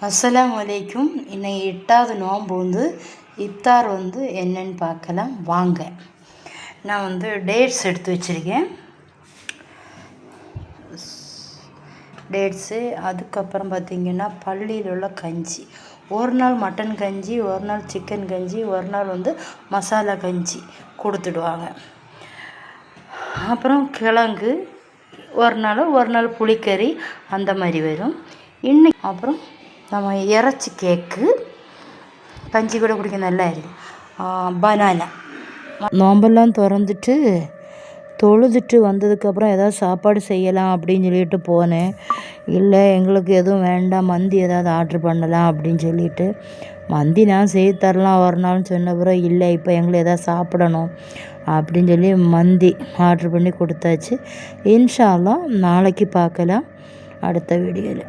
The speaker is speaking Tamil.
அஸ்ஸலாமு அலைக்கும். இன்னைக்கு 8வது நோன்பு இஃப்தார் என்னன்னு பார்க்கலாம் வாங்க. நான் டேட்ஸ் எடுத்து வச்சுருக்கேன். டேட்ஸு, அதுக்கப்புறம் பார்த்திங்கன்னா பள்ளியில் உள்ள கஞ்சி. ஒரு நாள் மட்டன் கஞ்சி, ஒரு நாள் சிக்கன் கஞ்சி, ஒரு நாள் மசாலா கஞ்சி கொடுத்துடுவாங்க. அப்புறம் கிழங்கு ஒரு நாள் புளிக்கறி அந்த மாதிரி வரும். இன்னைக்கு அப்புறம் நம்ம இறைச்சி கேக்கு, கஞ்சி கூட குடிக்க நல்லா இருக்குது. பனானா. நோம்பெல்லாம் திறந்துட்டு தொழுதுட்டு வந்ததுக்கப்புறம் ஏதாவது சாப்பாடு செய்யலாம் அப்படின்னு சொல்லிட்டு போனேன். இல்லை எங்களுக்கு எதுவும் வேண்டாம், மந்தி ஏதாவது ஆர்ட்ரு பண்ணலாம் அப்படின்னு சொல்லிட்டு, மந்தி நான் செய்து தரலாம் ஒரு நாள்னு சொன்ன பிறகு இல்லை இப்போ எங்களை எதாவது சாப்பிடணும் அப்படின்னு சொல்லி மந்தி ஆர்ட்ரு பண்ணி கொடுத்தாச்சு. இன்ஷா அல்லாஹ் நாளைக்கு பார்க்கலாம் அடுத்த வீடியோவில்.